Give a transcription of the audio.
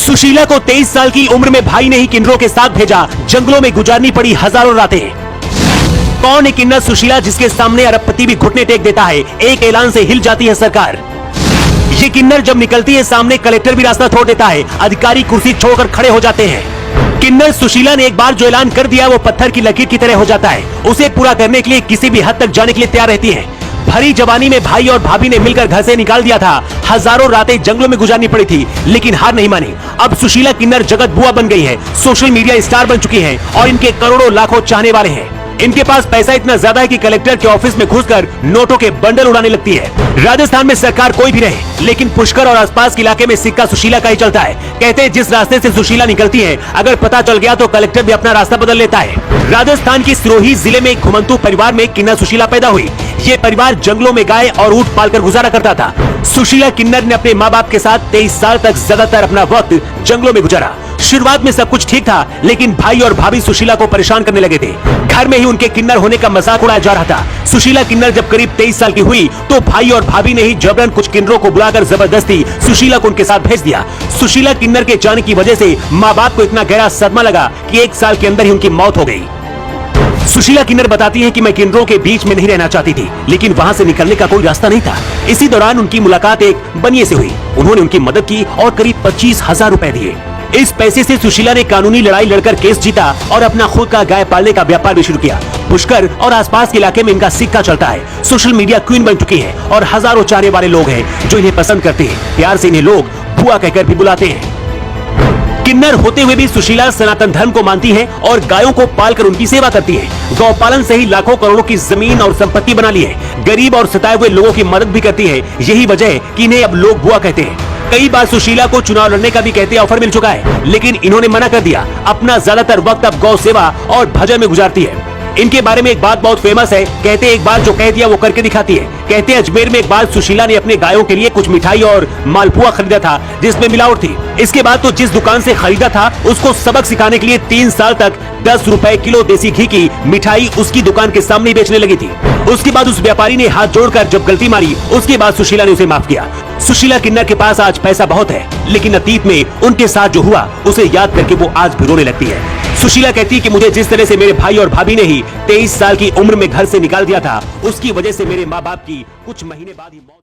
सुशीला को 23 साल की उम्र में भाई ने ही किन्नरों के साथ भेजा, जंगलों में गुजारनी पड़ी हजारों रातें। कौन है किन्नर सुशीला जिसके सामने अरबपति भी घुटने टेक देता है? एक ऐलान से हिल जाती है सरकार। ये किन्नर जब निकलती है सामने, कलेक्टर भी रास्ता छोड़ देता है, अधिकारी कुर्सी छोड़कर खड़े हो जाते हैं। किन्नर सुशीला ने एक बार जो ऐलान कर दिया वो पत्थर की लकीर की तरह हो जाता है। उसे पूरा करने के लिए किसी भी हद तक जाने के लिए तैयार रहती है। भरी जवानी में भाई और भाभी ने मिलकर घर से निकाल दिया था, हजारों रातें जंगलों में गुजारनी पड़ी थी, लेकिन हार नहीं मानी। अब सुशीला किन्नर जगत बुआ बन गई है, सोशल मीडिया स्टार बन चुकी है और इनके करोड़ों लाखों चाहने वाले हैं। इनके पास पैसा इतना ज्यादा है कि कलेक्टर के ऑफिस में घुसकर नोटों के बंडल उड़ाने लगती है। राजस्थान में सरकार कोई भी रहे, लेकिन पुष्कर और आसपास के इलाके में सिक्का सुशीला का ही चलता है। कहते हैं जिस रास्ते से सुशीला निकलती है, अगर पता चल गया तो कलेक्टर भी अपना रास्ता बदल लेता है। राजस्थान की सिरोही जिले में एक घुमंतू परिवार में किन्नर सुशीला पैदा हुई। ये परिवार जंगलों में गाय और ऊंट पालकर गुजारा करता था। सुशीला किन्नर ने अपने माँ बाप के साथ 23 साल तक ज्यादातर अपना वक्त जंगलों में गुजारा। शुरुआत में सब कुछ ठीक था, लेकिन भाई और भाभी सुशीला को परेशान करने लगे थे। घर में ही उनके किन्नर होने का मजाक उड़ाया जा रहा था। सुशीला किन्नर जब करीब 23 साल की हुई तो भाई और भाभी ने ही जबरन कुछ किन्नरों को बुलाकर जबरदस्ती सुशीला को उनके साथ भेज दिया। सुशीला किन्नर के जाने की वजह से माँ बाप को इतना गहरा सदमा लगा कि 1 साल के अंदर ही उनकी मौत हो गई। सुशीला किन्नर बताती है कि मैं किन्नरों के बीच में नहीं रहना चाहती थी, लेकिन वहां से निकलने का कोई रास्ता नहीं था। इसी दौरान उनकी मुलाकात एक बनिए से हुई। उन्होंने उनकी मदद की और करीब 25,000 रुपए दिए। इस पैसे से सुशीला ने कानूनी लड़ाई लड़कर केस जीता और अपना खुद का गाय पालने का व्यापार भी शुरू किया। पुष्कर और आसपास के इलाके में इनका सिक्का चलता है। सोशल मीडिया क्वीन बन चुकी है और हजारों चाहने वाले लोग हैं जो इन्हें पसंद करते हैं। प्यार से इन्हें लोग बुआ कहकर भी बुलाते हैं। किन्नर होते हुए भी सुशीला सनातन धर्म को मानती है और गायों को पालकर उनकी सेवा करती है। गौपालन से ही लाखों करोड़ों की जमीन और संपत्ति बना ली है। गरीब और सताए हुए लोगों की मदद भी करती है। यही वजह है कि इन्हें अब लोग बुआ कहते हैं। कई बार सुशीला को चुनाव लड़ने का भी कहते ऑफर मिल चुका है, लेकिन इन्होंने मना कर दिया। अपना ज्यादातर वक्त अब गौ सेवा और भजन में गुजारती है। इनके बारे में एक बात बहुत फेमस है। कहते एक बार जो कह दिया वो करके दिखाती है। कहते अजमेर में एक बार सुशीला ने अपने गायों के लिए कुछ मिठाई और मालपुआ खरीदा था जिसमें मिलावट थी। इसके बाद तो जिस दुकान से खरीदा था उसको सबक सिखाने के लिए 3 साल तक 10 रुपए किलो देसी घी की मिठाई उसकी दुकान के सामने बेचने लगी थी। उसके बाद उस व्यापारी ने हाथ जोड़कर जब गलती मारी, उसके बाद सुशीला ने उसे माफ किया। सुशीला किन्नर के पास आज पैसा बहुत है, लेकिन अतीत में उनके साथ जो हुआ उसे याद करके वो आज भी रोने लगती है। सुशीला कहती है कि मुझे जिस तरह से मेरे भाई और भाभी ने ही 23 साल की उम्र में घर से निकाल दिया था, उसकी वजह से मेरे माँ बाप की कुछ महीने बाद ही मौत